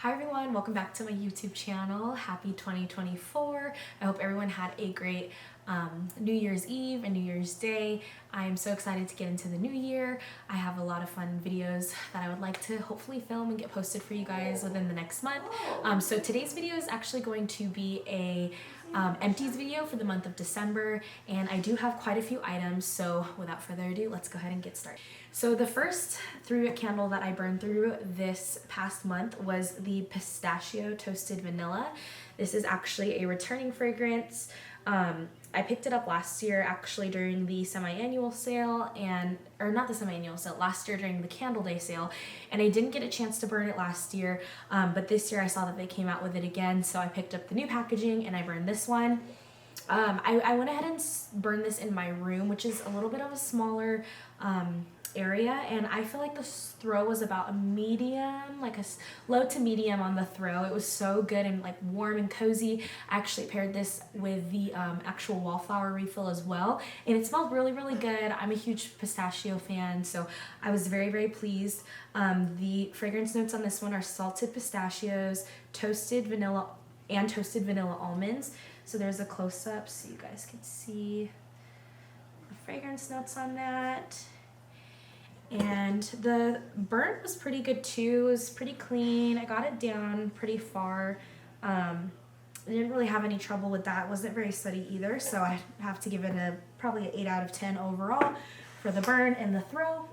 Hi everyone, welcome back to my YouTube channel. Happy 2024. I hope everyone had a great New Year's Eve and New Year's Day. I am so excited to get into the new year. I have a lot of fun videos that I would like to hopefully film and get posted for you guys within the next month. So today's video is actually going to be a empties video for the month of December, and I do have quite a few items, so without further ado, let's go ahead and get started. So the first candle that I burned through this past month was the Pistachio Toasted Vanilla. This is actually a returning fragrance. I picked it up last year actually during the semi-annual sale, or not the semi-annual sale, last year during the Candle Day sale, and I didn't get a chance to burn it last year, but this year I saw that they came out with it again, so I picked up the new packaging and I burned this one. I went ahead and burned this in my room, which is a little bit of a smaller area, and I feel like the throw was about a medium, like a low to medium on the throw. It was so good and like warm and cozy. I actually paired this with the actual wallflower refill as well, and it smelled really good. I'm a huge pistachio fan, so I was very pleased. The fragrance notes on this one are salted pistachios, toasted vanilla almonds. So there's a close-up so you guys can see the fragrance notes on that. And the burn was pretty good too. It was pretty clean. I got it down pretty far. I didn't really have any trouble with that. It wasn't very sweaty either, so I have to give it probably an 8 out of 10 overall for the burn and the throw.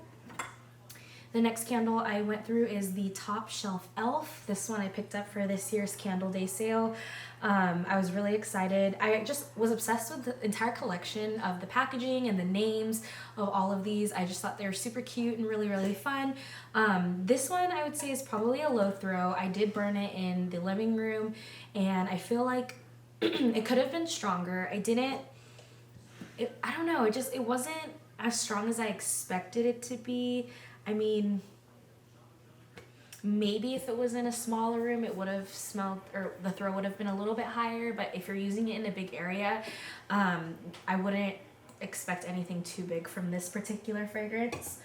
The next candle I went through is the Top Shelf Elf. This one I picked up for this year's Candle Day sale. I was really excited. I just was obsessed with the entire collection of the packaging and the names of all of these. I just thought they were super cute and really fun. This one I would say is probably a low throw. I did burn it in the living room, and I feel like it could have been stronger. I don't know, it wasn't as strong as I expected it to be. I mean, maybe if it was in a smaller room, it would have smelled, or the throw would have been a little bit higher, but if you're using it in a big area, I wouldn't expect anything too big from this particular fragrance.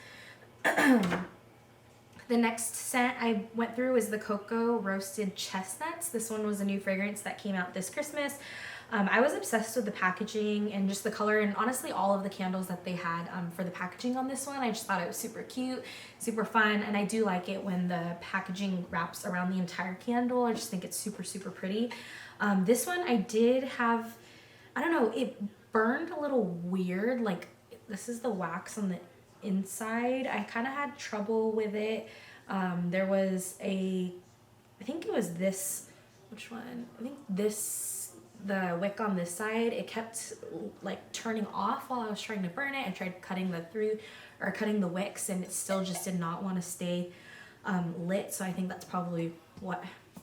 The next scent I went through was the Cocoa Roasted Chestnuts. This one was a new fragrance that came out this Christmas. I was obsessed with the packaging and just the color, and honestly all of the candles that they had for the packaging on this one. I just thought it was super cute, super fun, and I do like it when the packaging wraps around the entire candle. I just think it's super pretty. This one I did have, I don't know, it burned a little weird. Like, this is the wax on the inside. I kind of had trouble with it. There was I think it was this, which one? I think the wick on this side, it kept like turning off while I was trying to burn it. I tried cutting cutting the wicks, and it still just did not want to stay lit. So I think that's probably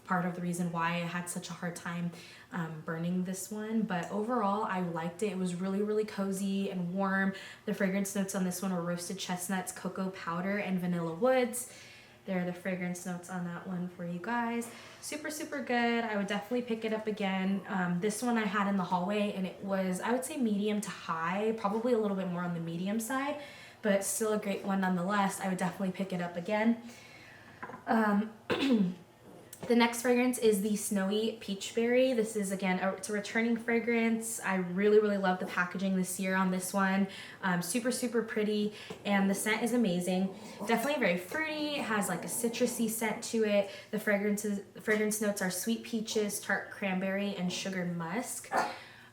part of the reason why I had such a hard time burning this one. But overall, I liked it. It was really cozy and warm. The fragrance notes on this one were roasted chestnuts, cocoa powder, and vanilla woods. There are the fragrance notes on that one for you guys. Super good. I would definitely pick it up again. This one I had in the hallway, and it was, I would say, medium to high, probably a little bit more on the medium side, but still a great one nonetheless. I would definitely pick it up again. The next fragrance is the Snowy Peachberry. This is, again, it's a returning fragrance. I really love the packaging this year on this one. Super pretty, and the scent is amazing. Definitely very fruity. It has like a citrusy scent to it. The fragrance notes are sweet peaches, tart cranberry, and sugared musk.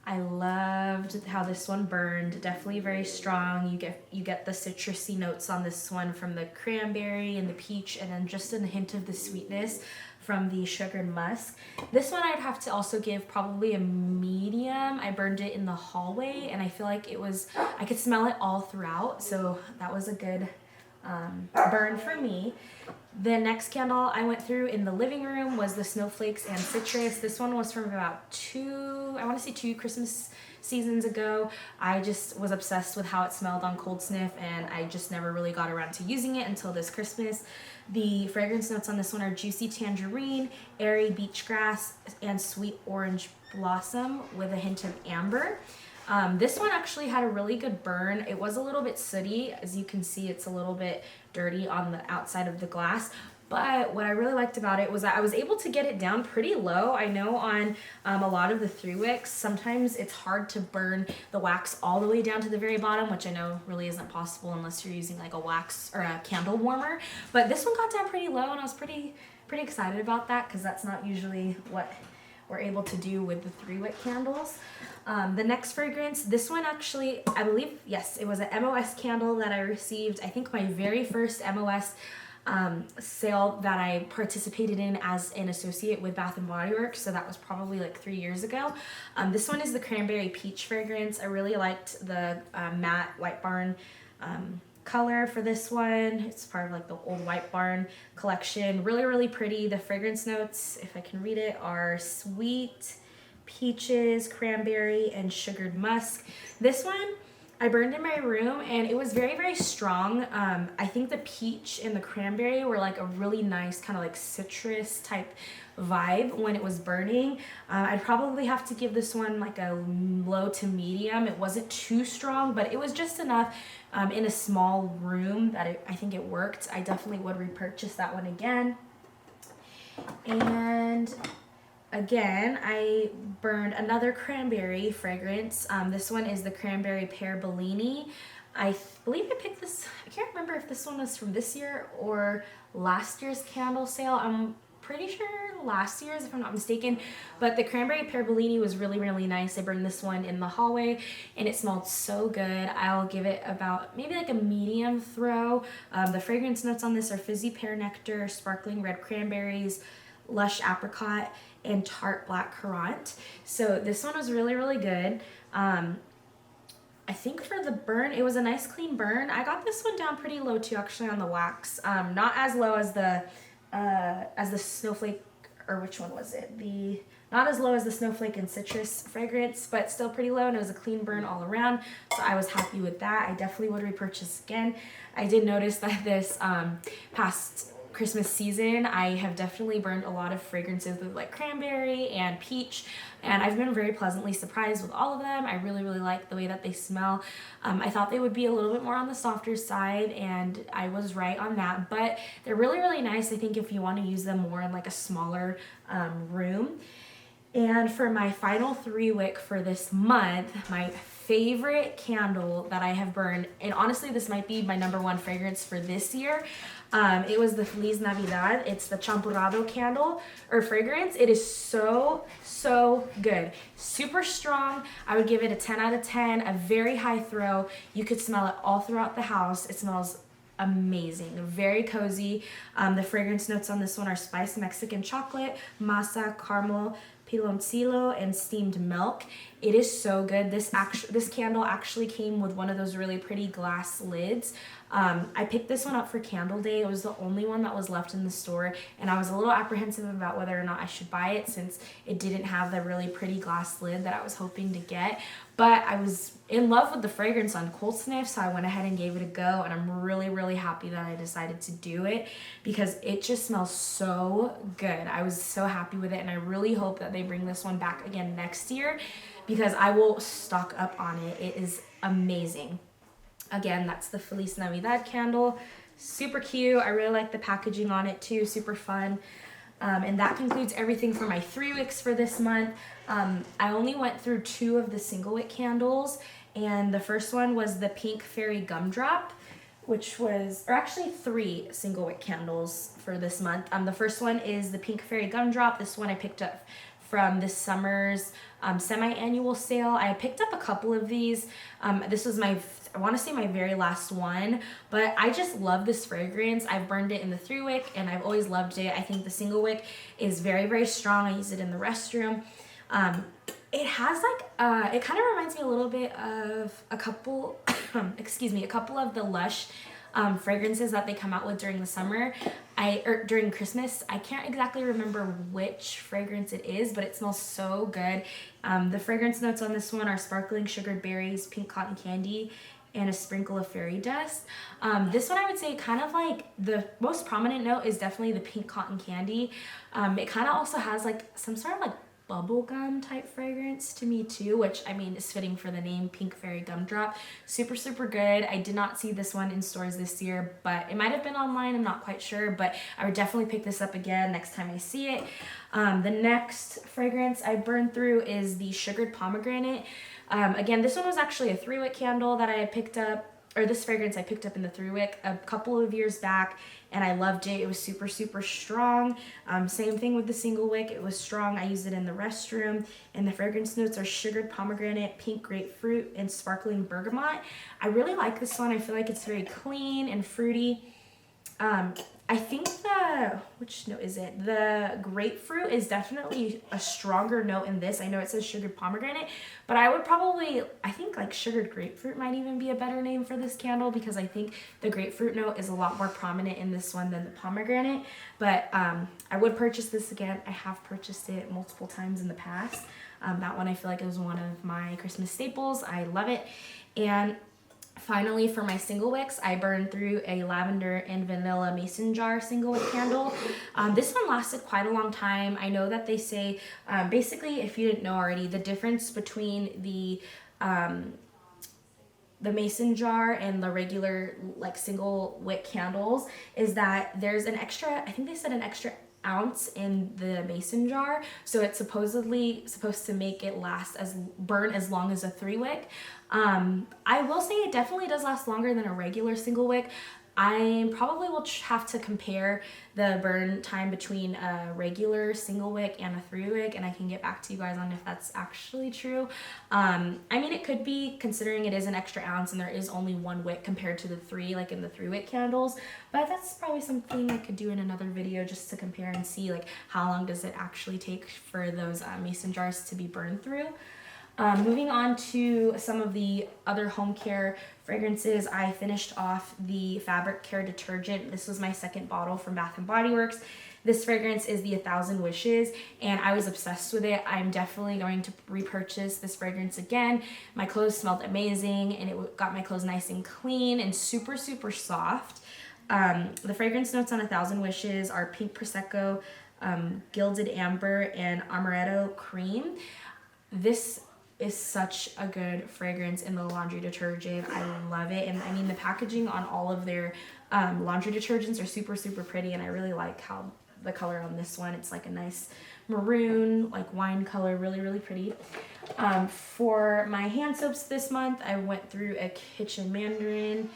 I loved how this one burned. Definitely very strong. You get the citrusy notes on this one from the cranberry and the peach, and then just a hint of the sweetness from the sugared musk. This one I'd have to also give probably a medium. I burned it in the hallway, and I feel like I could smell it all throughout, so that was a good burn for me. The next candle I went through in the living room was the Snowflakes and Citrus. This one was from about two Christmas seasons ago. I just was obsessed with how it smelled on Cold Sniff, and I just never really got around to using it until this Christmas. The fragrance notes on this one are juicy tangerine, airy beach grass, and sweet orange blossom with a hint of amber. This one actually had a really good burn. It was a little bit sooty. As you can see, it's a little bit dirty on the outside of the glass. But what I really liked about it was that I was able to get it down pretty low. I know on a lot of the 3-wicks, sometimes it's hard to burn the wax all the way down to the very bottom, which I know really isn't possible unless you're using like a wax or a candle warmer. But this one got down pretty low, and I was pretty excited about that because that's not usually what we're able to do with the 3-wick candles. The next fragrance, this one actually, I believe, yes, it was an MOS candle that I received. I think my very first MOS sale that I participated in as an associate with Bath and Bodyworks, so that was probably like 3 years ago. This one is the Cranberry Peach fragrance. I really liked the matte White Barn color for this one. It's part of like the old White Barn collection. Really pretty. The fragrance notes, if I can read it, are sweet, peaches, cranberry, and sugared musk. This one I burned in my room, and it was very strong. I think the peach and the cranberry were like a really nice kind of like citrus type vibe when it was burning. I'd probably have to give this one like a low to medium. It wasn't too strong, but it was just enough in a small room that I think it worked. I definitely would repurchase that one again. And again, I burned another cranberry fragrance. This one is the Cranberry Pear Bellini. I believe I picked this, I can't remember if this one was from this year or last year's candle sale. I'm pretty sure last year's, if I'm not mistaken, but the Cranberry Pear Bellini was really nice. I burned this one in the hallway, and it smelled so good. I'll give it about maybe like a medium throw. The fragrance notes on this are fizzy pear nectar, sparkling red cranberries, lush apricot, and tart black currant. So this one was really good. I think for the burn, it was a nice clean burn. I got this one down pretty low too, actually, on the wax. Not as low as the snowflake, or which one was it? Not as low as the snowflake and citrus fragrance, but still pretty low, and it was a clean burn all around, so I was happy with that. I definitely would repurchase again. I did notice that this past Christmas season, I have definitely burned a lot of fragrances with like cranberry and peach, and I've been very pleasantly surprised with all of them. I really like the way that they smell. I thought they would be a little bit more on the softer side, and I was right on that, but they're really nice, I think, if you want to use them more in like a smaller room. And for my final 3-wick for this month, my favorite candle that I have burned, and honestly this might be my #1 fragrance for this year, it was the Feliz Navidad. It's the Champurrado candle or fragrance. It is so good. Super strong. I would give it a 10 out of 10, a very high throw. You could smell it all throughout the house. It smells amazing, very cozy. The fragrance notes on this one are spiced Mexican chocolate, masa, caramel, piloncillo, and steamed milk. It is so good. This candle actually came with one of those really pretty glass lids. I picked this one up for Candle Day. It was the only one that was left in the store, and I was a little apprehensive about whether or not I should buy it since it didn't have the really pretty glass lid that I was hoping to get. But I was in love with the fragrance on Cold Sniff, so I went ahead and gave it a go, and I'm really happy that I decided to do it because it just smells so good. I was so happy with it, and I really hope that they bring this one back again next year because I will stock up on it. It is amazing. Again, that's the Feliz Navidad candle. Super cute. I really like the packaging on it too. Super fun. And that concludes everything for my 3 wicks for this month. I only went through 2 of the single wick candles, and the first one was the Pink Fairy Gumdrop, which was, or actually 3 single wick candles for this month. The first one is the Pink Fairy Gumdrop. This one I picked up from this summer's semi-annual sale. I picked up a couple of these. This was I want to say my very last one, but I just love this fragrance. I've burned it in the 3 wick, and I've always loved it. I think the single wick is very strong. I use it in the restroom. It has like, it kind of reminds me a little bit of a couple, a couple of the Lush fragrances that they come out with during the summer, or during Christmas. I can't exactly remember which fragrance it is, but it smells so good. The fragrance notes on this one are sparkling sugared berries, pink cotton candy, and a sprinkle of fairy dust. This one I would say kind of like the most prominent note is definitely the pink cotton candy. It kind of also has like some sort of like bubblegum type fragrance to me too, which I mean is fitting for the name, Pink Fairy Gumdrop. Super, super good. I did not see this one in stores this year, but it might have been online. I'm not quite sure, but I would definitely pick this up again next time I see it. The next fragrance I burned through is the Sugared Pomegranate. Again, this one was actually a 3-wick candle that I had picked up, or this fragrance I picked up in the 3-wick a couple of years back, and I loved it. It was super, super strong. Same thing with the single wick. It was strong. I used it in the restroom, and the fragrance notes are sugared pomegranate, pink grapefruit, and sparkling bergamot. I really like this one. I feel like it's very clean and fruity. I think which note is it? The grapefruit is definitely a stronger note in this. I know it says sugared pomegranate, but I think like sugared grapefruit might even be a better name for this candle, because I think the grapefruit note is a lot more prominent in this one than the pomegranate. But I would purchase this again. I have purchased it multiple times in the past. That one I feel like it was one of my Christmas staples. I love it. And finally, for my single wicks, I burned through a lavender and vanilla mason jar single wick candle. This one lasted quite a long time. I know that they say, basically, if you didn't know already, the difference between the mason jar and the regular like single wick candles is that there's an extra, I think they said an extra ounce in the mason jar, so it's supposedly supposed to make it burn as long as a 3-wick. I will say it definitely does last longer than a regular single wick. I probably will have to compare the burn time between a regular single wick and a 3-wick, and I can get back to you guys on if that's actually true. I mean, it could be, considering it is an extra ounce and there is only 1 wick compared to the 3, like in the 3-wick candles, but that's probably something I could do in another video just to compare and see like how long does it actually take for those mason jars to be burned through. Moving on to some of the other home care fragrances, I finished off the fabric care detergent. This was my second bottle from Bath and Bodyworks. This fragrance is the 1,000 Wishes, and I was obsessed with it. I'm definitely going to repurchase this fragrance again. My clothes smelled amazing, and it got my clothes nice and clean and super, super soft. The fragrance notes on 1,000 Wishes are pink prosecco, gilded amber, and amaretto cream. This is such a good fragrance in the laundry detergent. I love it. And I mean, the packaging on all of their laundry detergents are super, super pretty, and I really like how the color on this one, it's like a nice maroon, like wine color, really, really pretty. For my hand soaps this month, I went through a Kitchen Mandarin.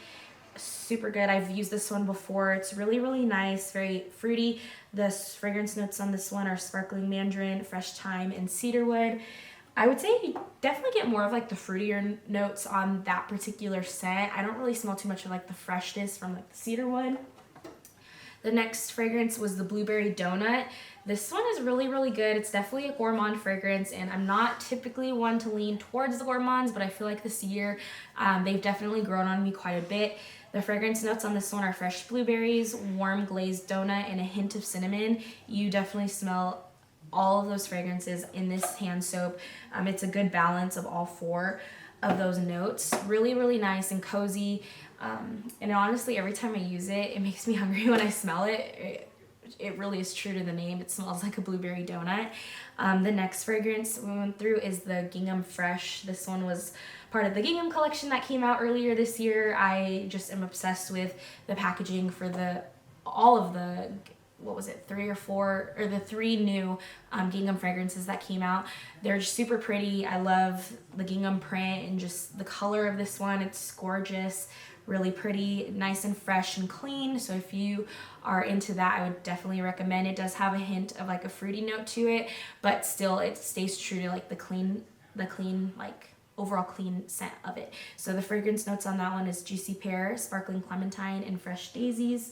Super good. I've used this one before. It's really, really nice, very fruity. The fragrance notes on this one are sparkling mandarin, fresh thyme, and cedarwood. I would say you definitely get more of like the fruitier notes on that particular scent. I don't really smell too much of like the freshness from like the cedarwood. The next fragrance was the Blueberry Donut. This one is really, really good. It's definitely a gourmand fragrance, and I'm not typically one to lean towards the gourmands, but I feel like this year they've definitely grown on me quite a bit. The fragrance notes on this one are fresh blueberries, warm glazed donut, and a hint of cinnamon. You definitely smell all of those fragrances in this hand soap. It's a good balance of all 4 of those notes. Really, really nice and cozy. And honestly, every time I use it, it makes me hungry when I smell it. It really is true to the name. It smells like a blueberry donut. The next fragrance we went through is the Gingham Fresh. This one was part of the Gingham collection that came out earlier this year. I just am obsessed with the packaging for all of the 3 or 4, or the 3 new gingham fragrances that came out. They're just super pretty. I love the gingham print and just the color of this one. It's gorgeous, really pretty, nice and fresh and clean. So if you are into that, I would definitely recommend. It does have a hint of like a fruity note to it, but still it stays true to like the clean like overall clean scent of it. So the fragrance notes on that one is juicy pear, sparkling clementine, and fresh daisies.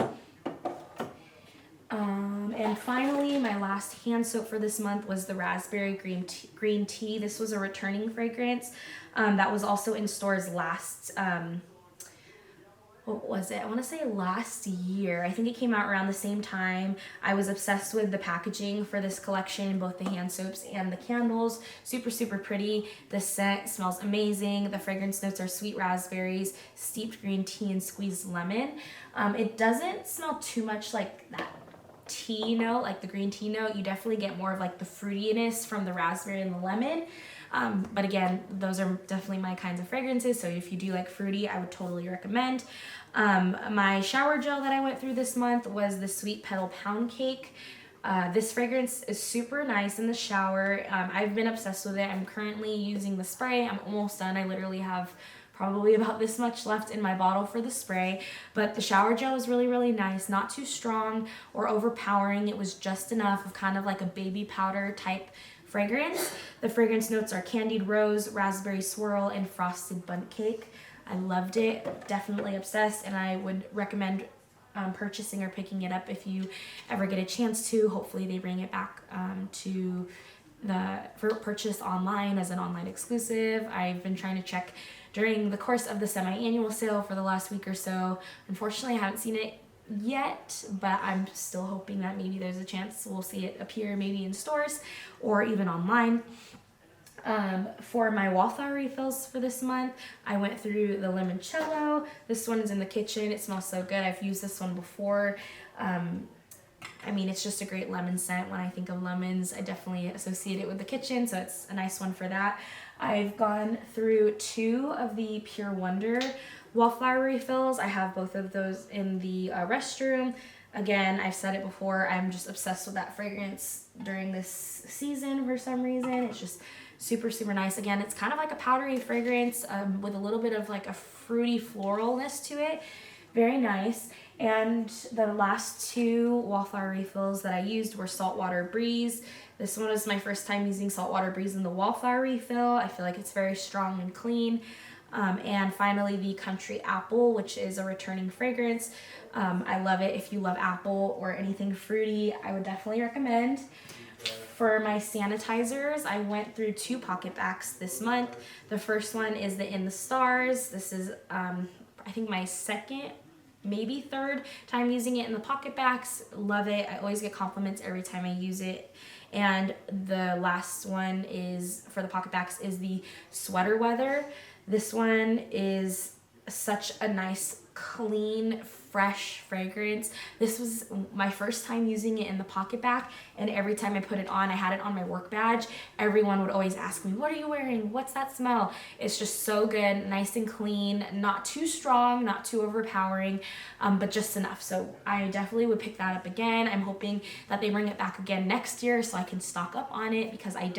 And finally, my last hand soap for this month was the Raspberry Green Tea. This was a returning fragrance that was also in stores last, what was it? I want to say last year. I think it came out around the same time. I was obsessed with the packaging for this collection, both the hand soaps and the candles. Super, super pretty. The scent smells amazing. The fragrance notes are sweet raspberries, steeped green tea, and squeezed lemon. It doesn't smell too much like that tea note, like the green tea note. You definitely get more of like the fruitiness from the raspberry and the lemon. But again, those are definitely my kinds of fragrances. So if you do like fruity, I would totally recommend. My shower gel that I went through this month was the Sweet Petal Pound Cake. This fragrance is super nice in the shower. I've been obsessed with it. I'm currently using the spray. I'm almost done. I literally have probably about this much left in my bottle for the spray, but the shower gel is really, really nice. Not too strong or overpowering. It was just enough of kind of like a baby powder type fragrance. The fragrance notes are candied rose, raspberry swirl, and frosted bundt cake. I loved it, definitely obsessed, and I would recommend purchasing or picking it up if you ever get a chance to. Hopefully they bring it back for purchase online as an online exclusive. I've been trying to check during the course of the semi-annual sale for the last week or so. Unfortunately, I haven't seen it yet, but I'm still hoping that maybe there's a chance we'll see it appear maybe in stores or even online. For my wallflower refills for this month, I went through the limoncello. This one is in the kitchen. It smells so good. I've used this one before. I mean, it's just a great lemon scent. When I think of lemons, I definitely associate it with the kitchen, so it's a nice one for that. I've gone through 2 of the Pure Wonder wallflower refills. I have both of those in the restroom. Again, I've said it before, I'm just obsessed with that fragrance during this season for some reason. It's just super, super nice. Again, it's kind of like a powdery fragrance with a little bit of like a fruity floralness to it. Very nice. And the last 2 wallflower refills that I used were Saltwater Breeze. This one was my first time using Saltwater Breeze in the wallflower refill. I feel like it's very strong and clean. And finally, the Country Apple, which is a returning fragrance. I love it. If you love apple or anything fruity, I would definitely recommend. For my sanitizers, I went through 2 pocket backs this month. The first one is the In the Stars. This is, I think, my second, maybe third time using it in the pocket backs. Love it. I always get compliments every time I use it. And the last one is, for the pocket backs, is the Sweater Weather. This one is such a nice, clean, fresh fragrance. This was my first time using it in the pocket back, and every time I put it on, I had it on my work badge. Everyone would always ask me, what are you wearing? What's that smell? It's just so good, nice and clean, not too strong, not too overpowering, but just enough. So I definitely would pick that up again. I'm hoping that they bring it back again next year so I can stock up on it, because I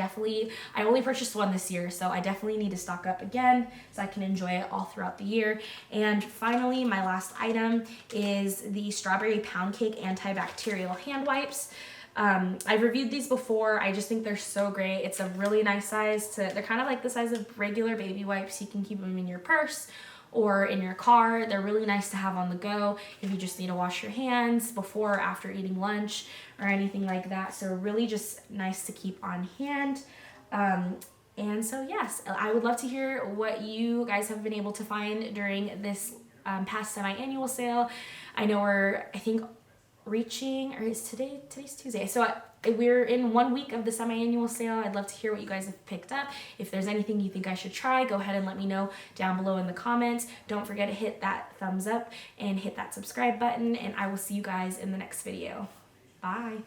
only purchased one this year, so I definitely need to stock up again so I can enjoy it all throughout the year. And finally, my last item is the Strawberry Pound Cake Antibacterial Hand Wipes. I've reviewed these before. I just think they're so great. It's a really nice size. They're kind of like the size of regular baby wipes. You can keep them in your purse or in your car. They're really nice to have on the go if you just need to wash your hands before or after eating lunch or anything like that. So really just nice to keep on hand. And so yes, I would love to hear what you guys have been able to find during this past semi-annual sale. I know I think reaching, or is today's Tuesday, so we're in 1 week of the semi-annual sale. I'd love to hear what you guys have picked up. If there's anything you think I should try, go ahead and let me know down below in the comments. Don't forget to hit that thumbs up and hit that subscribe button, and I will see you guys in the next video. Bye.